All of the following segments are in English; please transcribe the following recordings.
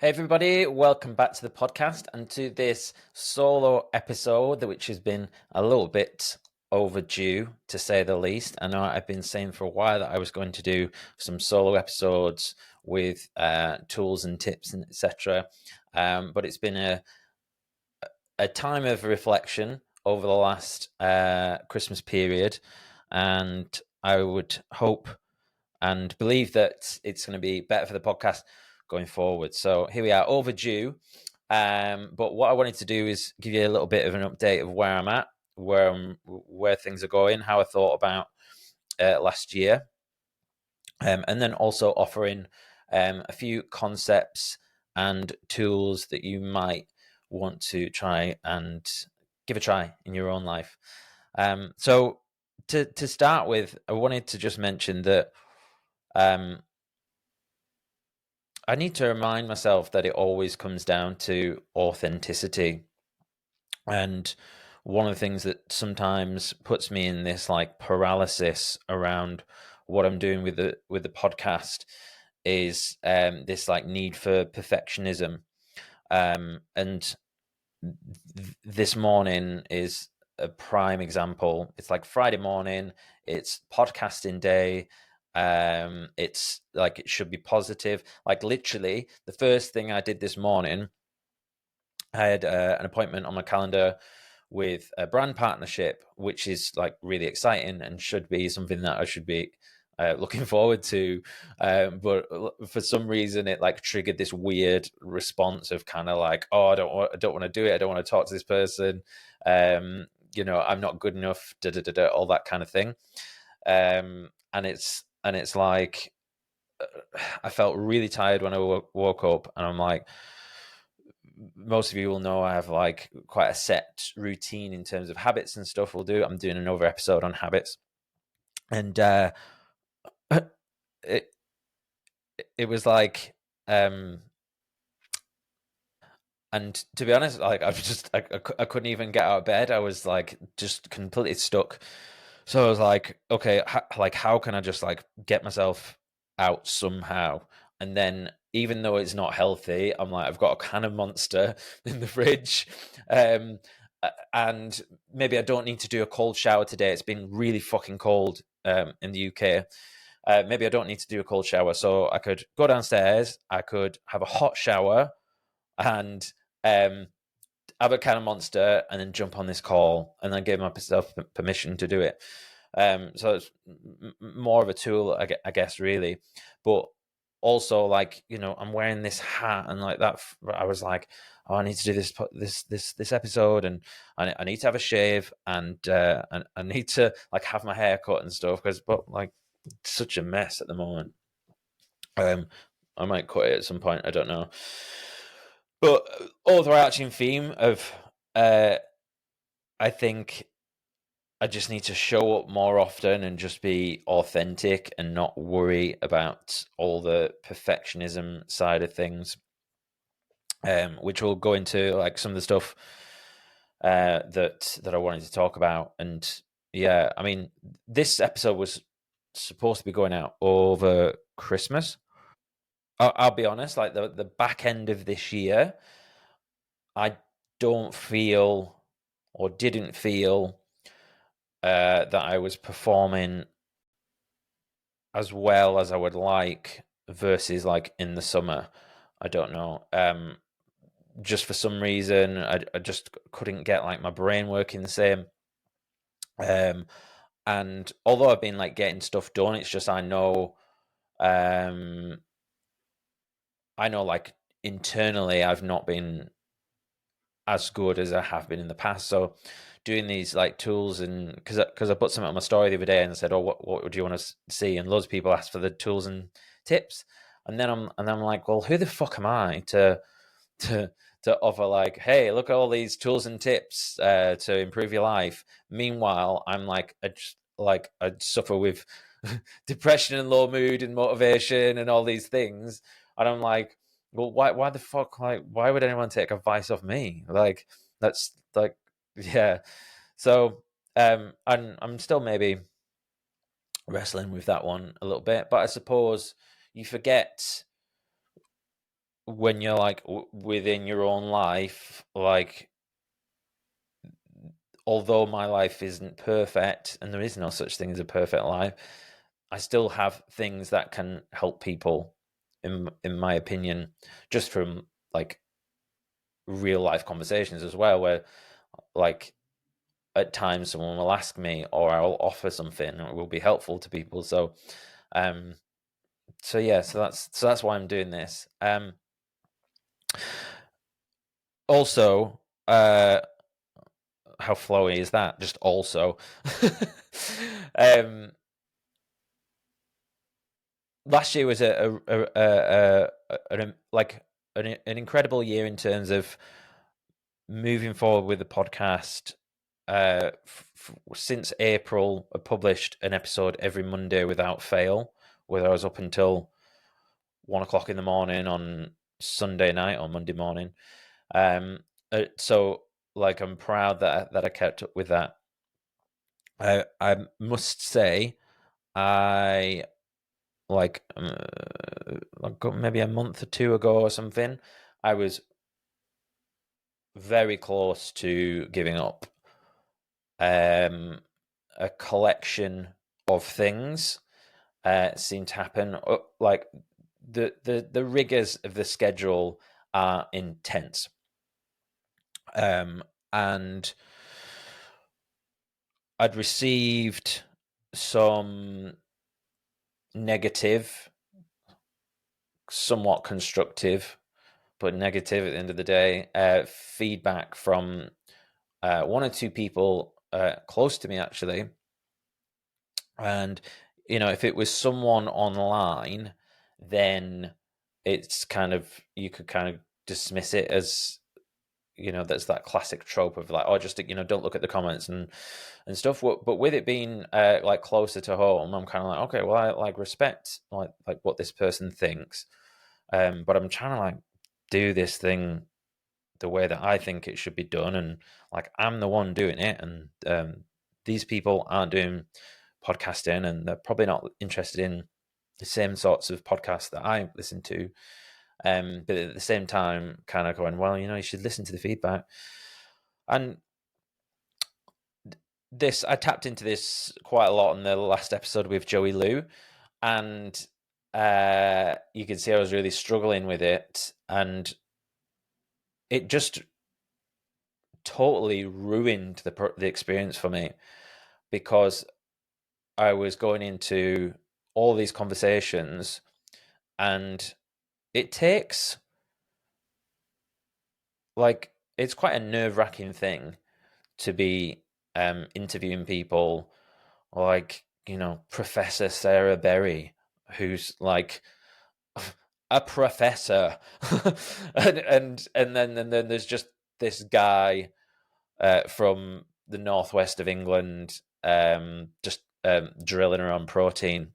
Hey everybody, welcome back to the podcast and to this solo episode, which has been a little bit overdue to say the least. I know I've been saying for a while that I was going to do some solo episodes with tools and tips and etc. But it's been a time of reflection over the last Christmas period, and I would hope and believe that it's going to be better for the podcast going forward. So here we are, overdue. But what I wanted to do is give you a little bit of an update of where I'm at, where things are going, how I thought about last year, and then also offering a few concepts and tools that you might want to try and give a try in your own life. So to start with, I wanted to just mention that um, I need to remind myself that it always comes down to authenticity. And one of the things that sometimes puts me in this like paralysis around what I'm doing with the podcast is this like need for perfectionism. And this morning is a prime example. It's like Friday morning, it's podcasting day. It's like it should be positive. Like literally, the first thing I did this morning, I had an appointment on my calendar with a brand partnership, which is like really exciting and should be something that I should be looking forward to. But for some reason, it like triggered this weird response of kind of like, oh, I don't want to do it. I don't want to talk to this person. I'm not good enough. Da, da, da, da, all that kind of thing. And it's like I felt really tired when I woke up, and I'm like, most of you will know I have like quite a set routine in terms of habits and stuff we'll do. I'm doing another episode on habits. And it it was like and to be honest, like I couldn't even get out of bed. I was like just completely stuck. So I was like, okay, how can I just like get myself out somehow? And then even though it's not healthy, I'm like, I've got a can of Monster in the fridge, and maybe I don't need to do a cold shower today. It's been really fucking cold in the UK. Maybe I don't need to do a cold shower, so I could go downstairs. I could have a hot shower and um, have a can of Monster, and then jump on this call, and then give myself permission to do it. So it's more of a tool, I guess, really. But also, like I'm wearing this hat, and like that, I was like, oh, I need to do this episode, and I need to have a shave, and I need to like have my hair cut and stuff but like it's such a mess at the moment. Um, I might cut it at some point. I don't know. But overarching theme of, I think I just need to show up more often and just be authentic and not worry about all the perfectionism side of things, which will go into like some of the stuff that I wanted to talk about. And yeah, I mean, this episode was supposed to be going out over Christmas. I'll be honest, like the back end of this year, I don't feel or didn't feel that I was performing as well as I would like versus like in the summer. I don't know. Just for some reason, I just couldn't get like my brain working the same. Um, and although I've been like getting stuff done, it's just um, I know like internally I've not been as good as I have been in the past. So doing these like tools, and because I put something on my story the other day and said, "Oh, what would you want to see?" And loads of people asked for the tools and tips, and then I'm like, "Well, who the fuck am I to to offer like, hey, look at all these tools and tips to improve your life?" Meanwhile, I'm like, I suffer with depression and low mood and motivation and all these things, and I'm like, well, why the fuck, like, why would anyone take advice off me? Like, that's like, yeah. So I'm still maybe wrestling with that one a little bit, but I suppose you forget when you're like within your own life, like, although my life isn't perfect and there is no such thing as a perfect life, I still have things that can help people, in my opinion, just from like real life conversations as well, where like at times someone will ask me or I'll offer something that will be helpful to people. So um yeah, so that's why I'm doing this. Also, how flowy is that? Just also. um Last year was an incredible year in terms of moving forward with the podcast. Since April, I published an episode every Monday without fail, whether I was up until 1 o'clock in the morning on Sunday night or Monday morning. So like I'm proud that I kept up with that. I must say, I like maybe a month or two ago or something, I was very close to giving up. A collection of things seem to happen. Like the rigors of the schedule are intense, and I'd received some negative, somewhat constructive, but negative at the end of the day, feedback from one or two people close to me, actually. And, if it was someone online, then it's kind of, you could kind of dismiss it as, that's that classic trope of like, oh, just, don't look at the comments and stuff. But with it being like closer to home, I'm kind of like, okay, well, I like respect like what this person thinks. But I'm trying to like do this thing the way that I think it should be done, and like I'm the one doing it, and these people aren't doing podcasting, and they're probably not interested in the same sorts of podcasts that I listen to. But at the same time, kind of going, well, you should listen to the feedback. And I tapped into this quite a lot in the last episode with Joey Lou, and you can see I was really struggling with it, and it just totally ruined the experience for me, because I was going into all these conversations, and it takes like, it's quite a nerve-wracking thing to be interviewing people like, Professor Sarah Berry, who's like a professor. And then there's just this guy from the northwest of England, just drilling her on protein,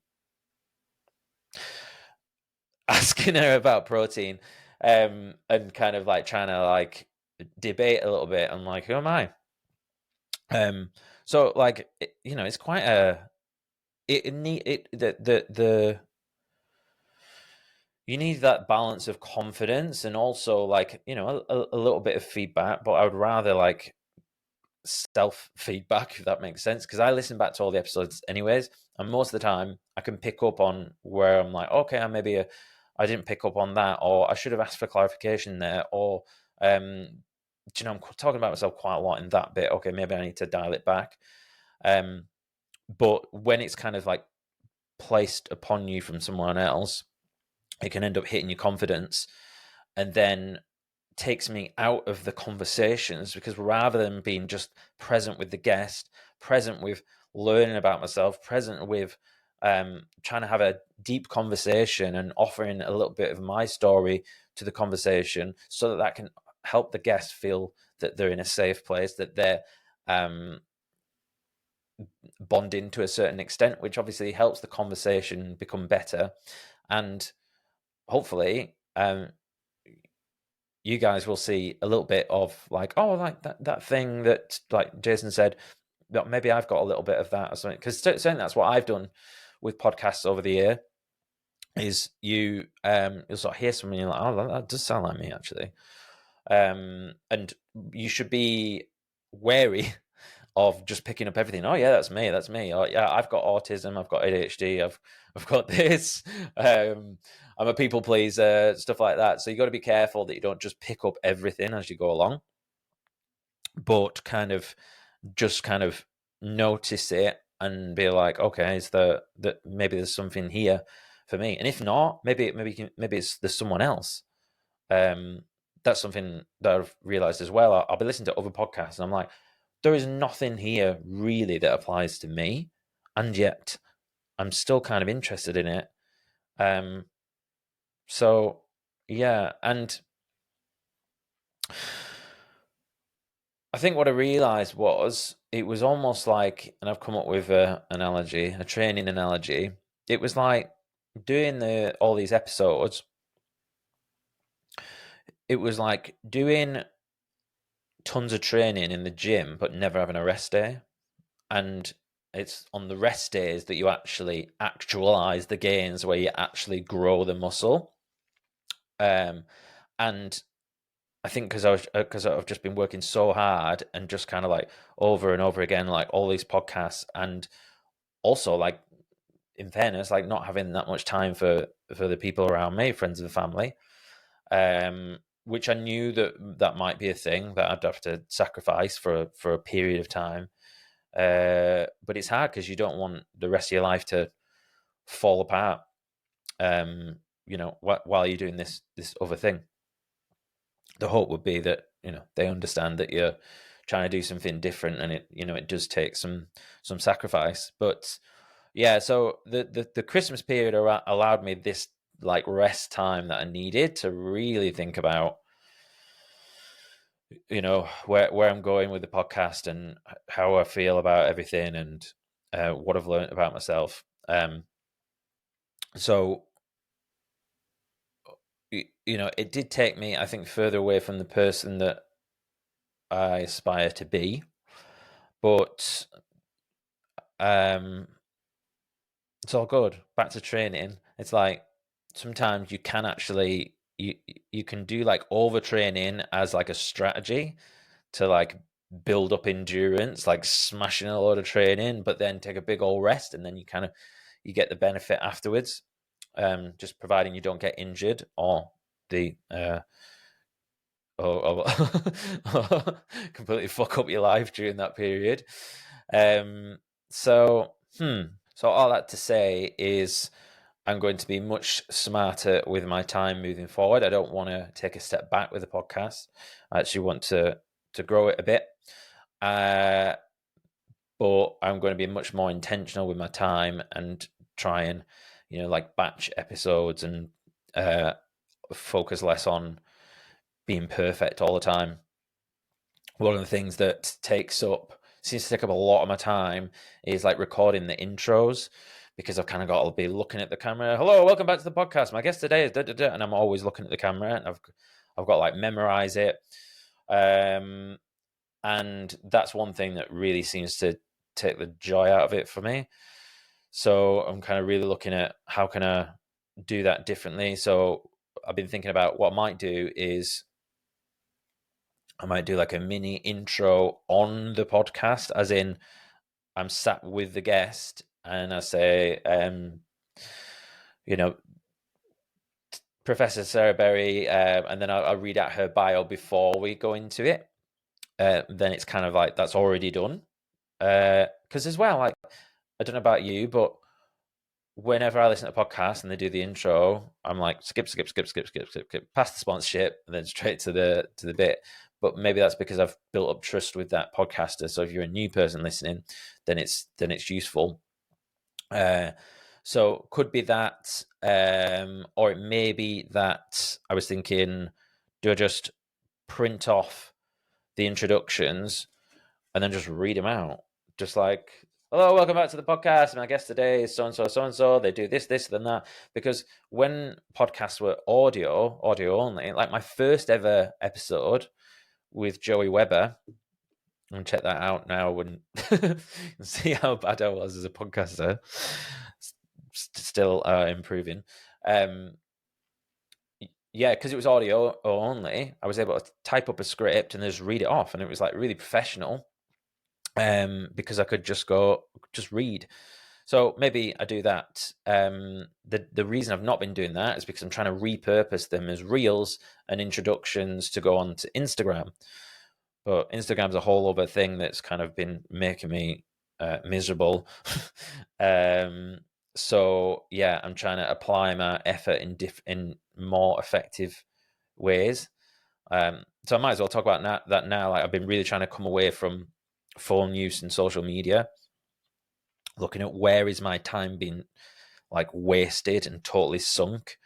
asking her about protein, and kind of like trying to like debate a little bit. I'm like, who am I? So like, it's quite a it need it the you need that balance of confidence and also like, a little bit of feedback, but I would rather like self feedback, if that makes sense, because I listen back to all the episodes anyways, and most of the time I can pick up on where I'm like, okay, I didn't pick up on that, or I should have asked for clarification there, or I'm talking about myself quite a lot in that bit. Okay, maybe I need to dial it back. But when it's kind of like placed upon you from someone else, it can end up hitting your confidence, and then takes me out of the conversations, because rather than being just present with the guest, present with learning about myself, present with trying to have a deep conversation and offering a little bit of my story to the conversation, so that can help the guest feel that they're in a safe place, that they're bonding to a certain extent, which obviously helps the conversation become better. And hopefully you guys will see a little bit of like, oh, like that thing that like Jason said, that maybe I've got a little bit of that or something, because certainly that's what I've done with podcasts over the year. is you'll sort of hear something, and you're like, oh, that does sound like me, actually. And you should be wary of just picking up everything. Oh yeah, that's me. That's me. Oh yeah, I've got autism. I've got ADHD. I've got this. I'm a people pleaser. Stuff like that. So you got to be careful that you don't just pick up everything as you go along, but kind of notice it and be like, okay, is that maybe there's something here for me? And if not, maybe there's someone else. That's something that I've realized as well. I'll be listening to other podcasts, and I'm like, there is nothing here really that applies to me, and yet I'm still kind of interested in it. So yeah, and I think what I realized was it was almost like, and I've come up with a training analogy. It was like doing all these episodes. It was like doing tons of training in the gym, but never having a rest day. And it's on the rest days that you actually actualize the gains, where you actually grow the muscle. And I think because I've just been working so hard and just kind of like over and over again, like all these podcasts, and also like, in fairness, like not having that much time for the people around me, friends and family, which I knew that might be a thing that I'd have to sacrifice for a period of time. But it's hard because you don't want the rest of your life to fall apart. While you're doing this other thing. The hope would be that they understand that you're trying to do something different, and it does take some sacrifice. But yeah, so the Christmas period allowed me this like rest time that I needed to really think about where I'm going with the podcast and how I feel about everything, and what I've learned about myself. So it did take me, I think, further away from the person that I aspire to be, but it's all good. Back to training. It's like sometimes you can actually you can do like overtraining as like a strategy to like build up endurance, like smashing a lot of training, but then take a big old rest, and then you get the benefit afterwards. Just providing you don't get injured or the or completely fuck up your life during that period. Um, so so all that to say is I'm going to be much smarter with my time moving forward. I don't want to take a step back with the podcast. I actually want to grow it a bit. But I'm going to be much more intentional with my time and try and, like batch episodes and focus less on being perfect all the time. One of the things that seems to take up a lot of my time is like recording the intros, because I've kind of got to be looking at the camera. Hello, welcome back to the podcast. My guest today is da, da, da, and I'm always looking at the camera, and I've got to like memorize it. And that's one thing that really seems to take the joy out of it for me. So I'm kind of really looking at how can I do that differently. So I've been thinking about what I might do is I might do like a mini intro on the podcast, as in I'm sat with the guest and I say, Professor Sarah Berry, and then I'll read out her bio before we go into it. Then it's kind of like that's already done. Because as well, like, I don't know about you, but whenever I listen to a podcast and they do the intro, I'm like skip, past the sponsorship, and then straight to the bit. But maybe that's because I've built up trust with that podcaster. So if you're a new person listening, then it's useful. So could be that, or it may be that I was thinking, do I just print off the introductions and then just read them out? Just like, hello, welcome back to the podcast. My guest today is so and so, so and so. They do this, this, and that. Because when podcasts were audio only, like my first ever episode with Joey Webber, and check that out now and see how bad I was as a podcaster. Still improving. Um, yeah, because it was audio only, I was able to type up a script and just read it off, and it was like really professional. Because I could just read. So maybe I do that. The reason I've not been doing that is because I'm trying to repurpose them as reels and introductions to go on to Instagram. But Instagram's a whole other thing that's kind of been making me miserable. um, so yeah, I'm trying to apply my effort in more effective ways. So I might as well talk about that now. Like I've been really trying to come away from phone use and social media, looking at where is my time being like wasted and totally sunk.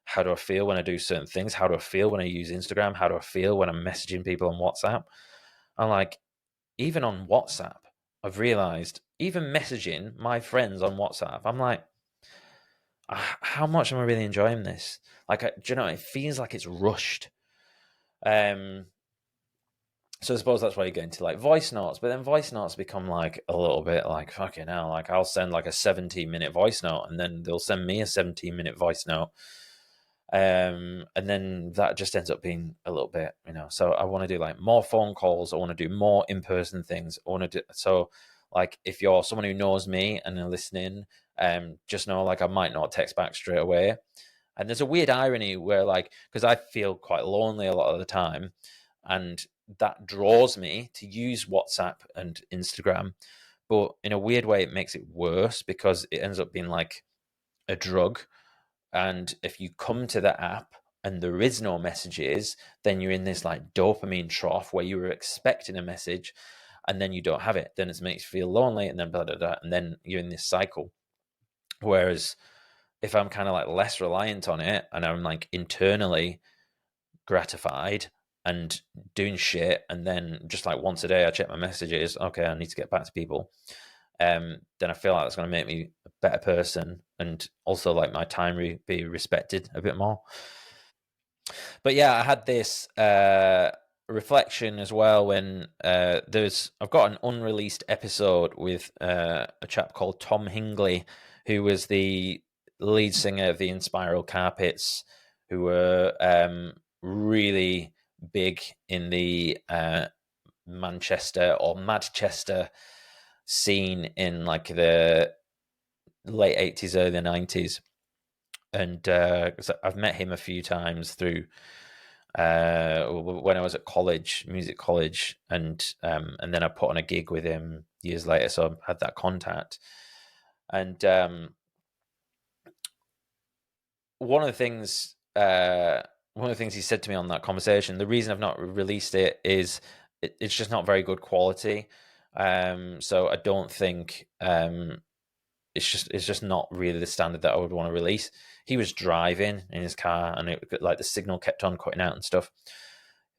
How do I feel when I do certain things? How do I feel when I use Instagram? How do I feel when I'm messaging people on WhatsApp? And like even on WhatsApp, I've realized even messaging my friends on WhatsApp, I'm like, how much am I really enjoying this? Like, do you know, it feels like it's rushed. Um, So I suppose that's why you get into like voice notes, but then voice notes become like a little bit like fucking hell. Like I'll send like a 17-minute voice note and then they'll send me a 17-minute voice note. And then that just ends up being a little bit, So I want to do like more phone calls. I want to do more in-person things. I want to do so like if you're someone who knows me and are listening, just know like I might not text back straight away. And there's a weird irony where like because I feel quite lonely a lot of the time, and that draws me to use WhatsApp and Instagram. But in a weird way, it makes it worse because it ends up being like a drug. And if you come to the app and there is no messages, then you're in this like dopamine trough where you were expecting a message and then you don't have it. Then it makes you feel lonely and then blah, blah, blah. And then you're in this cycle. Whereas if I'm kind of like less reliant on it and I'm like internally gratified and doing shit, and then just like once a day I check my messages, okay, I need to get back to people, then I feel like that's going to make me a better person and also like my time be respected a bit more. But yeah, I had this reflection as well when I've got an unreleased episode with a chap called Tom Hingley, who was the lead singer of the Inspiral Carpets, who were really big in the Manchester or Madchester scene in like the late 80s, early 90s. And so I've met him a few times through when I was at college, music college, and then I put on a gig with him years later, so I had that contact. And one of the things, one of the things he said to me on that conversation, the reason I've not released it is it's just not very good quality. So I don't think it's just not really the standard that I would want to release. He was driving in his car, and like the signal kept on cutting out and stuff.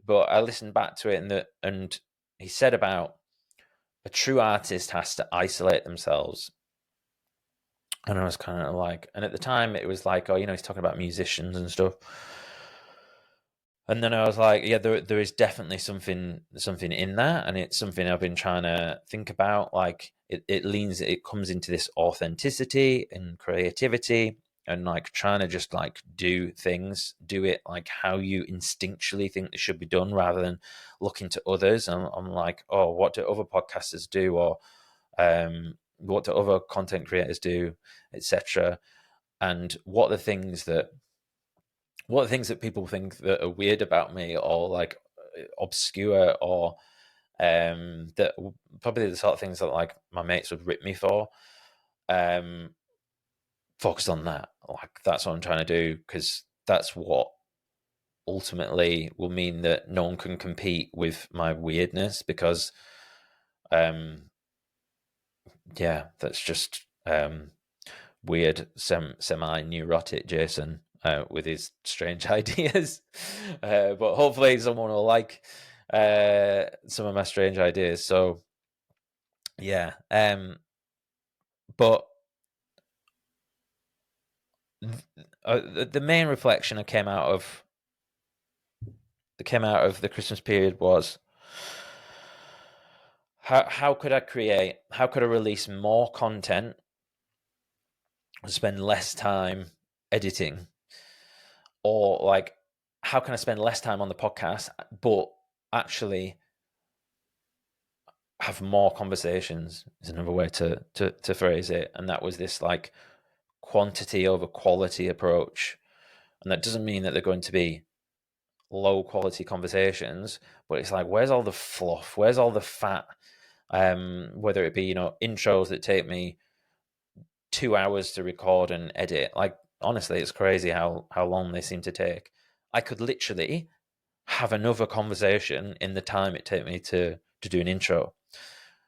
But I listened back to it, and he said about a true artist has to isolate themselves. And I was kind of like, and at the time it was like, oh, he's talking about musicians and stuff. And then I was like, yeah, there is definitely something in that, and it's something I've been trying to think about. Like it comes into this authenticity and creativity, and like trying to just like do things, do it like how you instinctually think they should be done, rather than looking to others. And I'm like, oh, what do other podcasters do, or what do other content creators do, etc. And what are the things that people think that are weird about me, or like obscure, or that probably the sort of things that like my mates would rip me for. um Focus on that. Like that's what I'm trying to do, because that's what ultimately will mean that no one can compete with my weirdness, because um yeah, that's just weird, semi-neurotic Jason with his strange ideas. But hopefully, someone will like some of my strange ideas. So yeah, but the main reflection that came out of the Christmas period was how could I release more content, spend less time editing, or like how can I spend less time on the podcast but actually have more conversations, is another way to phrase it. And that was this like quantity over quality approach. And that doesn't mean that they're going to be low quality conversations, but it's like, where's all the fluff? Where's all the fat? Whether it be, you know, intros that take me 2 hours to record and edit. Like, honestly, it's crazy how long they seem to take. I could literally have another conversation in the time it take me to do an intro.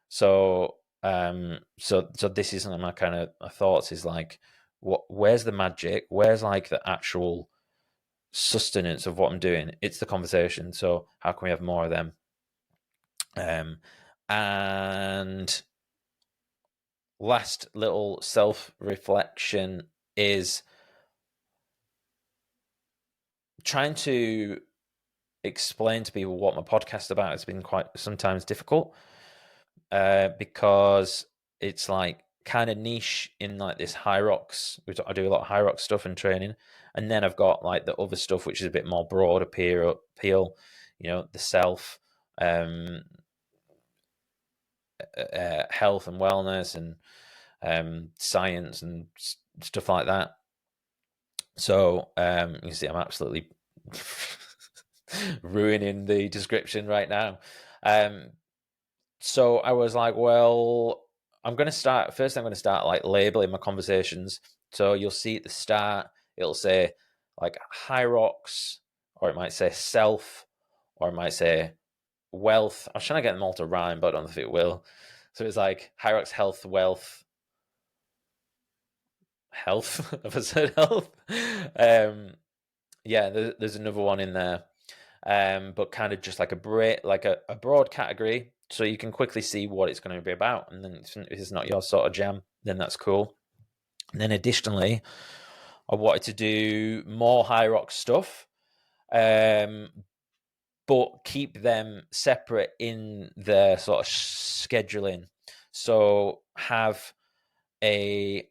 So so this is one of my kind of thoughts, is like, where's the magic? Where's like the actual sustenance of what I'm doing? It's the conversation. So how can we have more of them? And last little self-reflection is trying to explain to people what my podcast about has been quite sometimes difficult, because it's like kind of niche in like this high rocks. I do a lot of high rock stuff and training, and then I've got like the other stuff which is a bit more broad appeal, you know, the self, health and wellness, and science and stuff like that. So you see, I'm absolutely ruining the description right now. So I was like, well, I'm going to start like labeling my conversations. So you'll see at the start, it'll say like high rocks, or it might say self, or it might say wealth. I was trying to get them all to rhyme, but I don't know if it will. So it's like high rocks, health, wealth, health. Have I said health? Yeah, there's another one in there, but kind of just like a broad category, so you can quickly see what it's going to be about. And then if it's not your sort of jam, then that's cool. And then additionally, I wanted to do more high rock stuff, but keep them separate in their sort of scheduling. So have a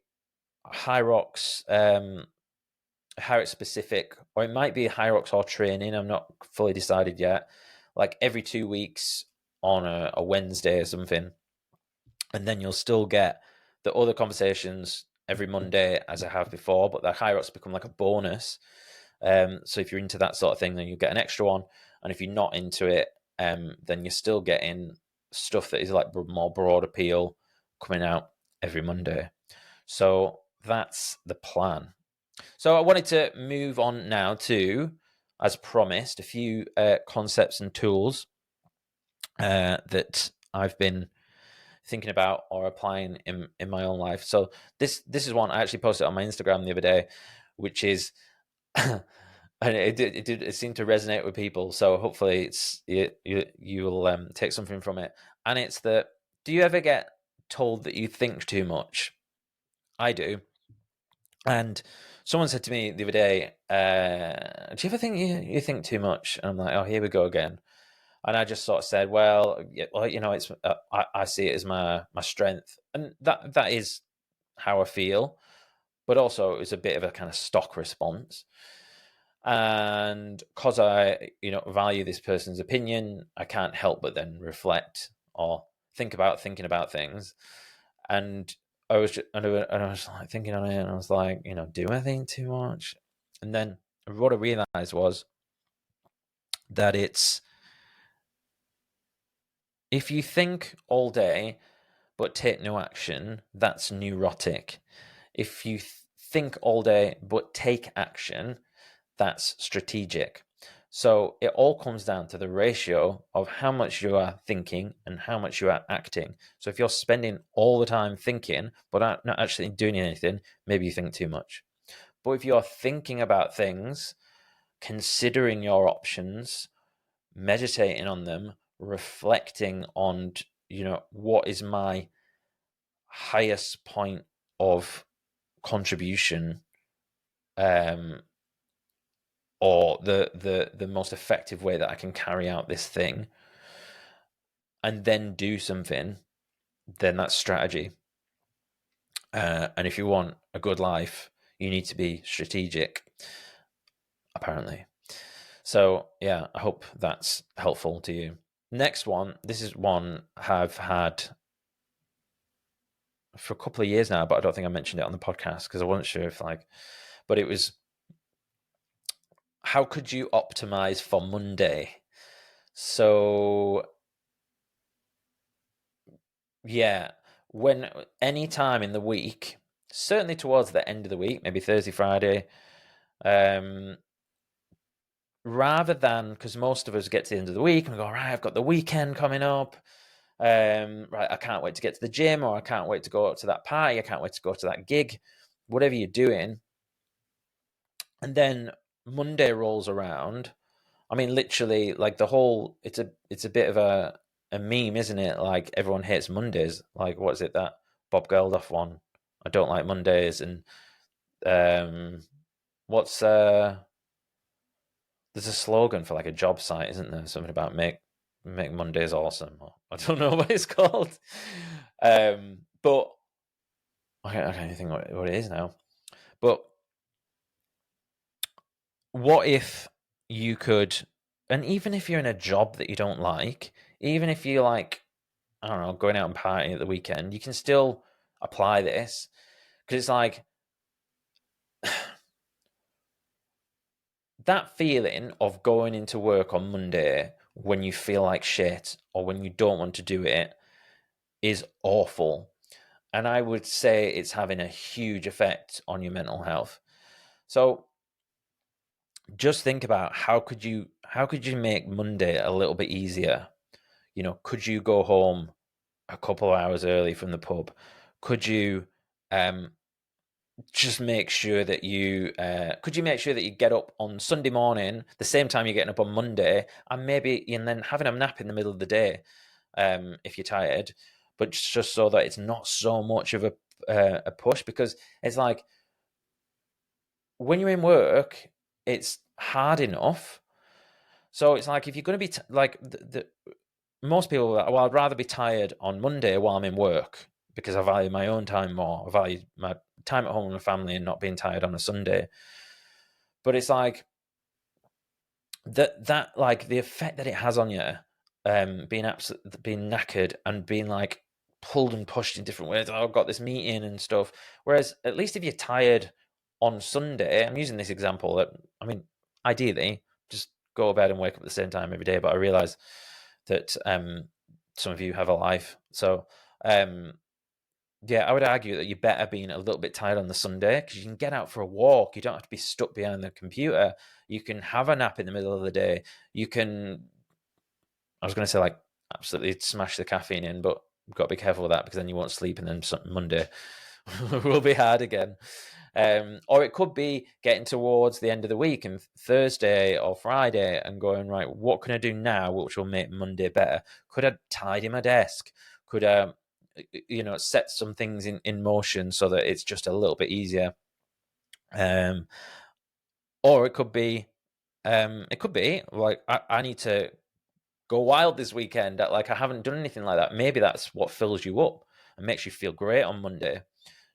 high rocks, how it's specific, or it might be high rocks or training. I'm not fully decided yet. Like every 2 weeks on a Wednesday or something, and then you'll still get the other conversations every Monday as I have before. But the high rocks become like a bonus. So if you're into that sort of thing, then you'll get an extra one. And if you're not into it, then you're still getting stuff that is like more broad appeal coming out every Monday. So that's the plan. So I wanted to move on now to, as promised, a few concepts and tools that I've been thinking about or applying in my own life. So this is one I actually posted on my Instagram the other day, which is, and it seemed to resonate with people. So hopefully you'll take something from it. And it's that, do you ever get told that you think too much? I do. And someone said to me the other day, "Do you ever think you think too much?" And I'm like, "Oh, here we go again." And I just sort of said, "Well, you know, it's I see it as my strength, and that is how I feel, but also it was a bit of a kind of stock response. And because I, you know, value this person's opinion, I can't help but then reflect or thinking about things. And I was like thinking on it, and I was like, you know, do I think too much? And then what I realized was that it's, if you think all day but take no action, that's neurotic. If you think all day but take action, that's strategic. So it all comes down to the ratio of how much you are thinking and how much you are acting. So if you're spending all the time thinking but not actually doing anything, maybe you think too much. But if you're thinking about things, considering your options, meditating on them, reflecting on, you know, what is my highest point of contribution, um, or the most effective way that I can carry out this thing, and then do something, then that's strategy. And if you want a good life, you need to be strategic, apparently. So yeah, I hope that's helpful to you. Next one, this is one I've had for a couple of years now, but I don't think I mentioned it on the podcast because I wasn't sure if but it was, how could you optimize for Monday? So yeah, when any time in the week, certainly towards the end of the week, maybe Thursday, Friday, um, rather than, because most of us get to the end of the week and we go, right, I've got the weekend coming up. Right, I can't wait to get to the gym, or I can't wait to go out to that party, I can't wait to go to that gig, whatever you're doing. And then Monday rolls around. I mean, literally, like the whole, it's a bit of a meme, isn't it? Like everyone hates Mondays. Like, what is it, that Bob Geldof one? I don't like Mondays. And um, what's there's a slogan for like a job site, isn't there? Something about make Mondays awesome. I don't know what it's called. But I can't even think what it is now. But what if you could, and even if you're in a job that you don't like, even if you like, I don't know, going out and partying at the weekend, you can still apply this, because it's like that feeling of going into work on Monday when you feel like shit or when you don't want to do it is awful. And I would say it's having a huge effect on your mental health. So just think about how could you make Monday a little bit easier? Could you go home a couple of hours early from the pub? Could you um, just make sure that you get up on Sunday morning the same time you're getting up on Monday, and then having a nap in the middle of the day, if you're tired, but just so that it's not so much of a push, because it's like when you're in work, it's hard enough. So it's like if you're going to be like most people, well, I'd rather be tired on Monday while I'm in work because I value my own time more. I value my time at home with my family and not being tired on a Sunday. But it's like that like the effect that it has on you, being knackered and being like pulled and pushed in different ways. Oh, I've got this meeting and stuff. Whereas at least if you're tired on Sunday, I'm using this example that, I mean, ideally just go to bed and wake up at the same time every day. But I realize that some of you have a life, so yeah, I would argue that you're better being a little bit tired on the Sunday because you can get out for a walk. You don't have to be stuck behind the computer. You can have a nap in the middle of the day. You can, I was going to say like absolutely smash the caffeine in, but you've got to be careful with that because then you won't sleep and then Monday will be hard again. Or it could be getting towards the end of the week and Thursday or Friday and going, right, what can I do now which will make Monday better? Could I tidy my desk? Could I set some things in motion so that it's just a little bit easier? Or it could be like I need to go wild this weekend. Like I haven't done anything like that. Maybe that's what fills you up and makes you feel great on Monday.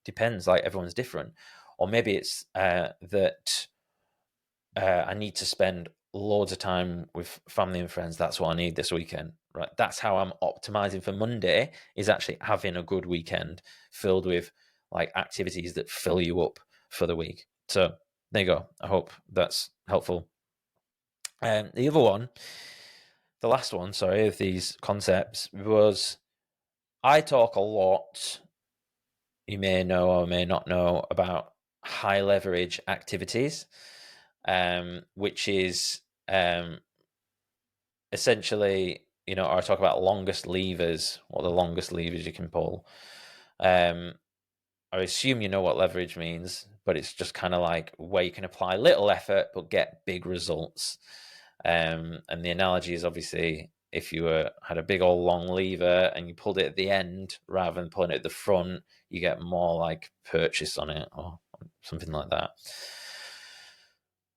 Depends, like everyone's different. Or maybe it's that I need to spend loads of time with family and friends. That's what I need this weekend, right? That's how I'm optimizing for Monday, is actually having a good weekend filled with like activities that fill you up for the week. So there you go. I hope that's helpful. The other one, the last one, sorry, of these concepts was, I talk a lot, you may know or may not know, about high leverage activities, which is essentially, or I talk about longest levers, what the longest levers you can pull. I assume you know what leverage means, but it's just kind of like where you can apply little effort but get big results. And the analogy is obviously if you had a big old long lever and you pulled it at the end rather than pulling it at the front, you get more like purchase on it or something like that.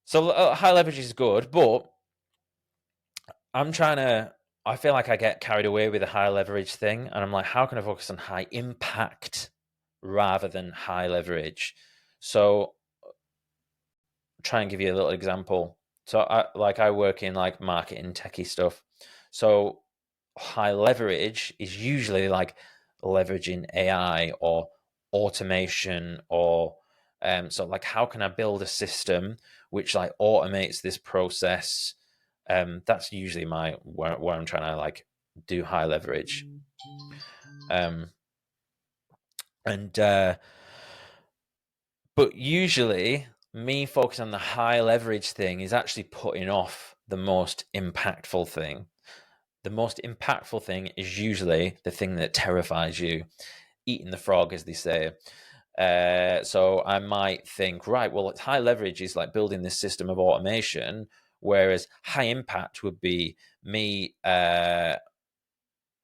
So high leverage is good, but I feel like I get carried away with the high leverage thing. And I'm like, how can I focus on high impact rather than high leverage? So try and give you a little example. So I work in like marketing techie stuff. So high leverage is usually like leveraging AI or automation or so like how can I build a system which like automates this process? That's usually my where I'm trying to like do high leverage. Um, and But usually, me focusing on the high leverage thing is actually putting off the most impactful thing. The most impactful thing is usually the thing that terrifies you, eating the frog, as they say. So I might think, right, well, high leverage is like building this system of automation, whereas high impact would be me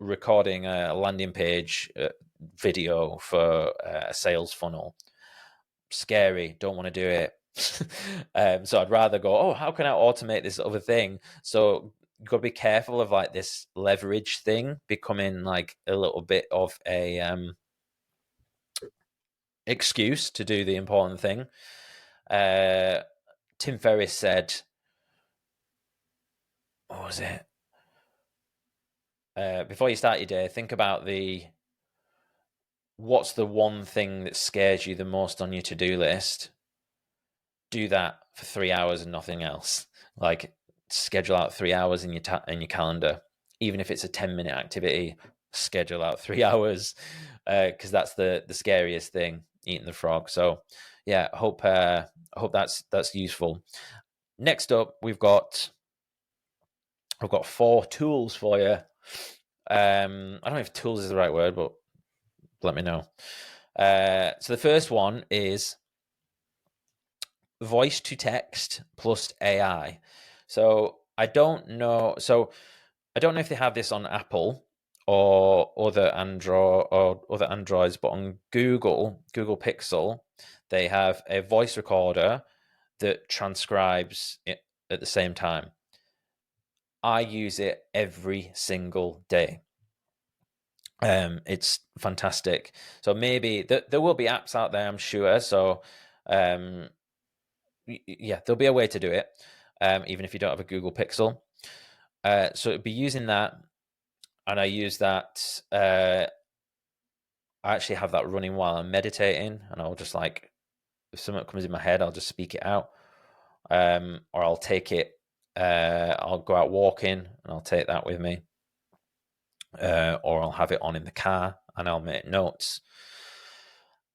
recording a landing page video for a sales funnel. Scary, don't want to do it. So I'd rather go, oh, how can I automate this other thing? So you've got to be careful of like this leverage thing becoming like a little bit of a excuse to do the important thing. Tim Ferriss said, what was it? Before you start your day, think about what's the one thing that scares you the most on your to-do list. Do that for 3 hours and nothing else. Like schedule out 3 hours in your calendar, even if it's a 10-minute activity. Schedule out 3 hours because that's the scariest thing, eating the frog. So yeah, I hope that's useful. Next up, I've got 4 tools for you. I don't know if tools is the right word, but let me know. So the first one is voice to text plus AI. So I don't know. So I don't know if they have this on Apple or other Androids, but on Google Pixel, they have a voice recorder that transcribes it at the same time. I use it every single day. It's fantastic. So maybe there will be apps out there, I'm sure. So yeah, there'll be a way to do it, even if you don't have a Google Pixel. So it'd be using that, and I use that. I actually have that running while I'm meditating, and I'll just like if something comes in my head, I'll just speak it out, or I'll take it. I'll go out walking, and I'll take that with me, or I'll have it on in the car, and I'll make notes.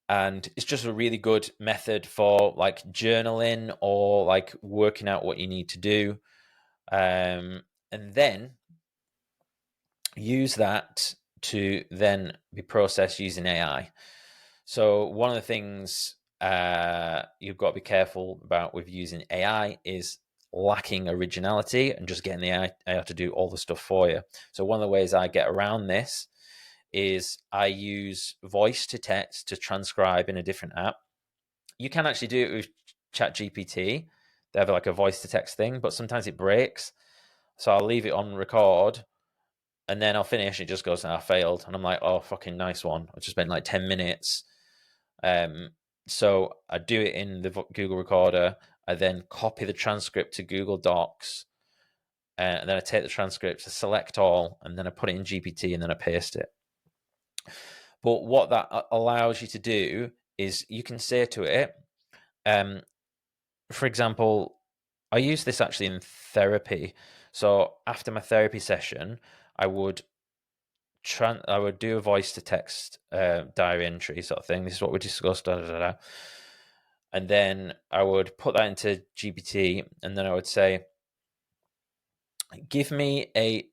And it's just a really good method for like journaling or like working out what you need to do. And then use that to then be processed using AI. So one of the things you've got to be careful about with using AI is lacking originality and just getting the AI to do all the stuff for you. So one of the ways I get around this is I use voice to text to transcribe in a different app. You can actually do it with ChatGPT. They have like a voice to text thing, but sometimes it breaks. So I'll leave it on record and then I'll finish. It just goes, I failed. And I'm like, oh, fucking nice one. I just spent like 10 minutes. So I do it in the Google Recorder. I then copy the transcript to Google Docs. And then I take the transcript to select all, and then I put it in GPT, and then I paste it. But what that allows you to do is you can say to it, for example, I use this actually in therapy. So after my therapy session, I would do a voice to text diary entry sort of thing. This is what we discussed, da, da, da, da. And then I would put that into GPT, and then I would say, give me a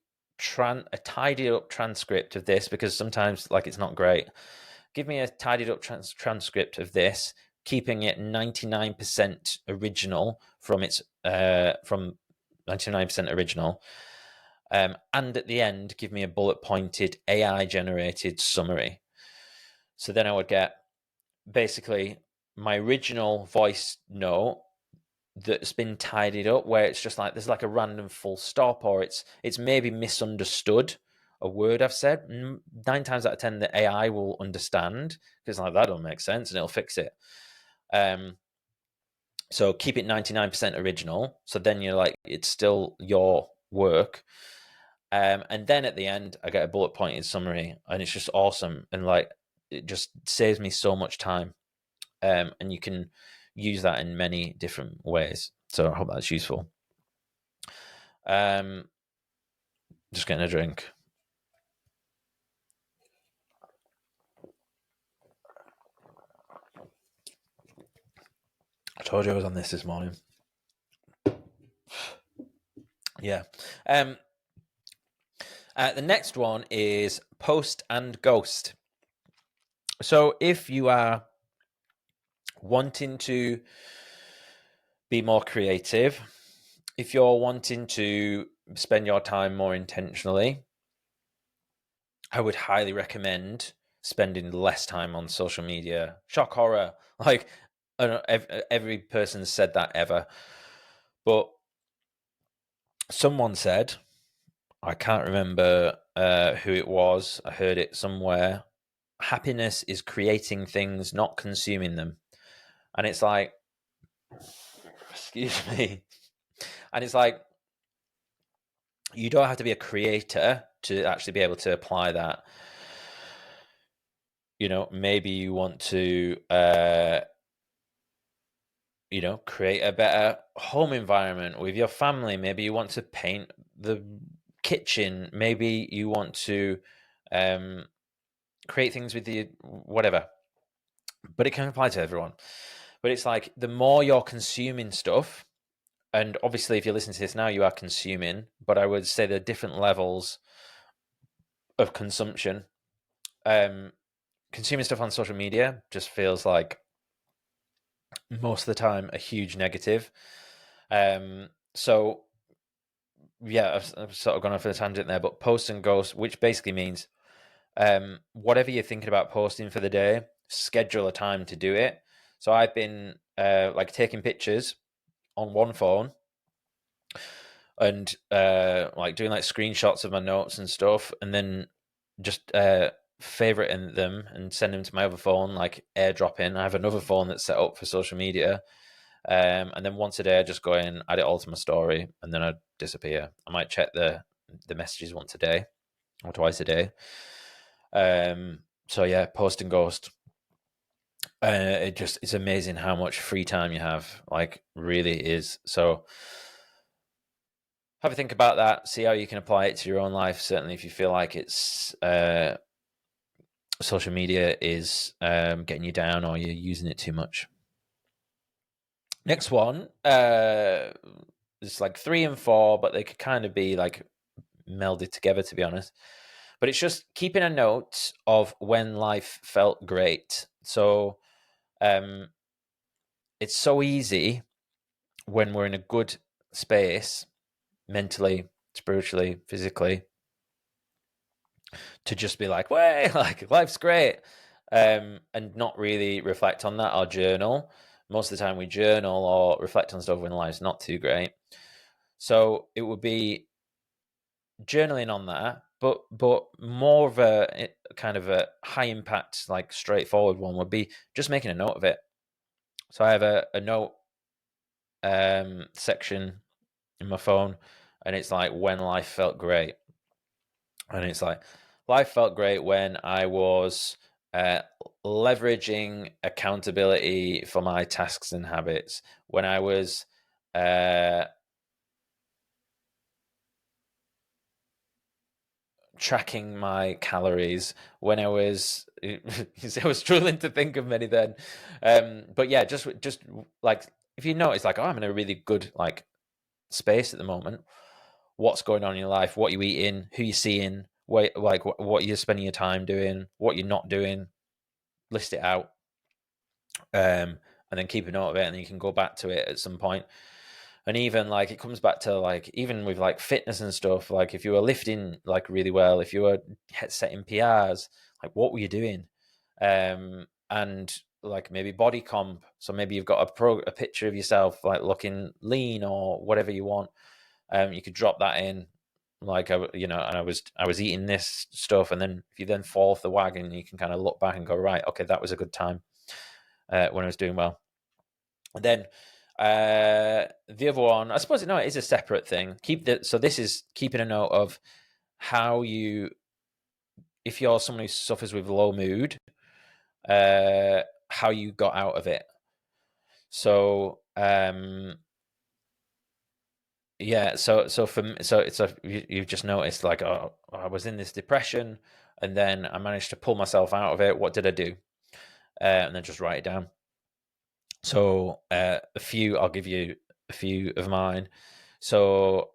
tidied up transcript of this, because sometimes like it's not great. Give me a tidied up transcript of this, keeping it 99% original from 99% original. And at the end, give me a bullet pointed AI generated summary. So then I would get basically my original voice note that's been tidied up, where it's just like there's like a random full stop, or it's maybe misunderstood a word I've said. 9 times out of 10, the AI will understand, because like that don't make sense, and it'll fix it. So keep it 99% original. So then you're like, it's still your work. And then at the end, I get a bullet pointed summary, and it's just awesome. And like, it just saves me so much time. And you can use that in many different ways. So I hope that's useful. Just getting a drink. I told you I was on this morning. Yeah. The next one is post and ghost. So if you are wanting to be more creative, if you're wanting to spend your time more intentionally, I would highly recommend spending less time on social media. Shock horror. Like, I don't know, every person said that ever. But someone said, I can't remember who it was, I heard it somewhere, happiness is creating things, not consuming them. And it's like, excuse me. And it's like, you don't have to be a creator to actually be able to apply that. Maybe you want to create a better home environment with your family. Maybe you want to paint the kitchen. Maybe you want to create things with the whatever. But it can apply to everyone. But it's like, the more you're consuming stuff, and obviously if you're listening to this now, you are consuming, but I would say there are different levels of consumption. Consuming stuff on social media just feels like, most of the time, a huge negative. So yeah, I've sort of gone off on a tangent there, but post and ghost, which basically means whatever you're thinking about posting for the day, schedule a time to do it. So I've been like taking pictures on one phone and like doing like screenshots of my notes and stuff, and then just favoriting them and send them to my other phone, like airdropping. I have another phone that's set up for social media. And then once a day, I just go in, add it all to my story, and then I disappear. I might check the messages once a day or twice a day. So yeah, post and ghost. It's amazing how much free time you have. Like, really is. So have a think about that. See how you can apply it to your own life. Certainly, if you feel like it's social media is getting you down, or you're using it too much. Next one, it's like 3 and 4, but they could kind of be like melded together, to be honest. But it's just keeping a note of when life felt great. So it's so easy when we're in a good space, mentally, spiritually, physically, to just be like, "Way, like life's great," and not really reflect on that or journal. Most of the time, we journal or reflect on stuff when life's not too great. So it would be journaling on that, but more of a kind of a high impact, like straightforward one would be just making a note of it. So I have a note section in my phone, and it's like, when life felt great, and it's like, life felt great when I was leveraging accountability for my tasks and habits, when I was tracking my calories, when I was I was struggling to think of many then. But yeah, just like, if you notice, like, oh, I'm in a really good like space at the moment. What's going on in your life? What you eating? Who you seeing? What you're spending your time doing? What you're not doing? List it out, and then keep a note of it, and then you can go back to it at some point. And even like, it comes back to like, even with like fitness and stuff, like if you were lifting like really well, if you were setting PRs, like what were you doing? And like maybe body comp. So maybe you've got a picture of yourself like looking lean or whatever you want. You could drop that in, like, and I was eating this stuff, and then if you then fall off the wagon, you can kind of look back and go, right, okay, that was a good time when I was doing well. And then The other one, I suppose, no, it is a separate thing. So this is keeping a note of how you, if you're someone who suffers with low mood, how you got out of it. So yeah, so you've just noticed like, oh, I was in this depression, and then I managed to pull myself out of it. What did I do? And then just write it down. So I'll give you a few of mine. So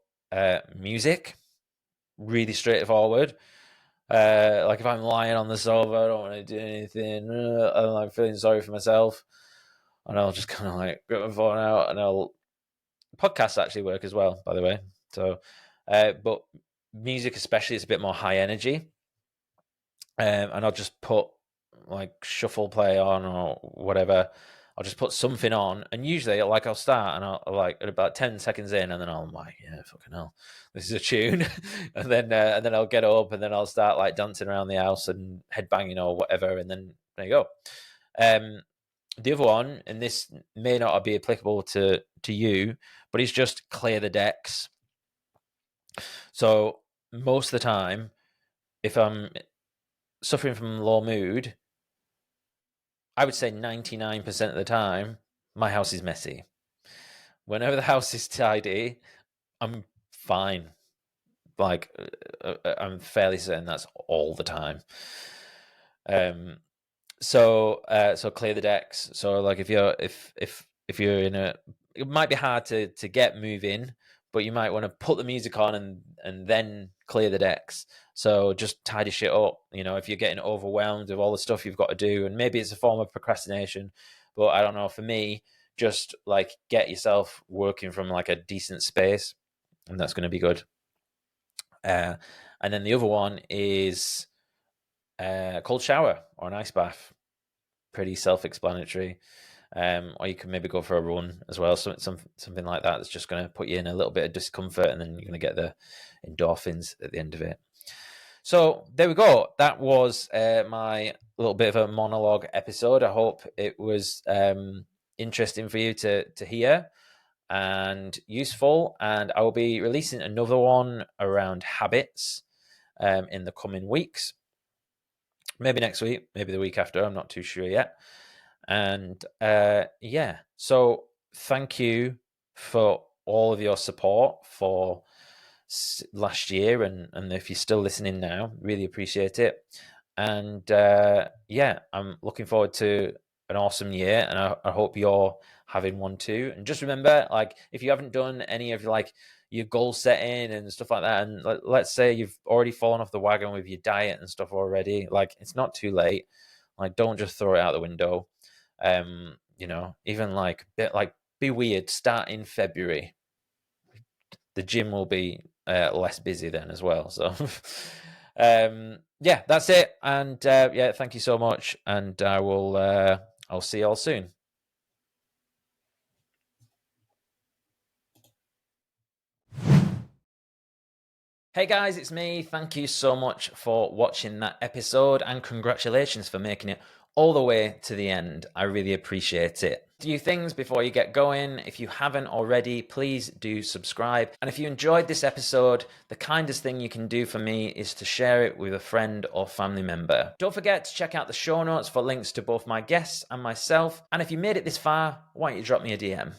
music, really straightforward. Like if I'm lying on the sofa, I don't want to do anything, and I'm feeling sorry for myself, and I'll just kind of like get my phone out, and podcasts actually work as well, by the way. So, but music especially is a bit more high energy, and I'll just put like shuffle play on or whatever. I'll just put something on, and usually, like, I'll start and I'll like at about 10 seconds in, and then I'm like, yeah, fucking hell, this is a tune, and then I'll get up, and then I'll start like dancing around the house and headbanging or whatever, and then there you go. The other one, and this may not be applicable to you, but it's just clear the decks. So most of the time, if I'm suffering from low mood, I would say 99% of the time, my house is messy. Whenever the house is tidy, I'm fine. Like, I'm fairly certain that's all the time. So clear the decks. So like if you're in a, it might be hard to get moving, but you might want to put the music on and then clear the decks. So just tidy shit up. If you're getting overwhelmed with all the stuff you've got to do, and maybe it's a form of procrastination, but I don't know. For me, just like get yourself working from like a decent space, and that's going to be good. And then the other one is a cold shower or an ice bath. Pretty self-explanatory. Or you can maybe go for a run as well. Something like that that's just going to put you in a little bit of discomfort, and then you're going to get the endorphins at the end of it. So there we go. That was my little bit of a monologue episode. I hope it was interesting for you to hear and useful. And I will be releasing another one around habits in the coming weeks. Maybe next week, maybe the week after. I'm not too sure yet. And yeah, so thank you for all of your support for last year, and if you're still listening now, really appreciate it. And yeah, I'm looking forward to an awesome year, and I hope you're having one too. And just remember, like, if you haven't done any of your goal setting and stuff like that, and let's say you've already fallen off the wagon with your diet and stuff already, like, it's not too late. Like, don't just throw it out the window. Even be weird, start in February. The gym will be less busy then as well. So yeah, that's it. And yeah, thank you so much, and I'll see you all soon. Hey guys, it's me. Thank you so much for watching that episode, and congratulations for making it all the way to the end. I really appreciate it. A few things before you get going. If you haven't already, please do subscribe. And if you enjoyed this episode, the kindest thing you can do for me is to share it with a friend or family member. Don't forget to check out the show notes for links to both my guests and myself. And if you made it this far, why don't you drop me a DM?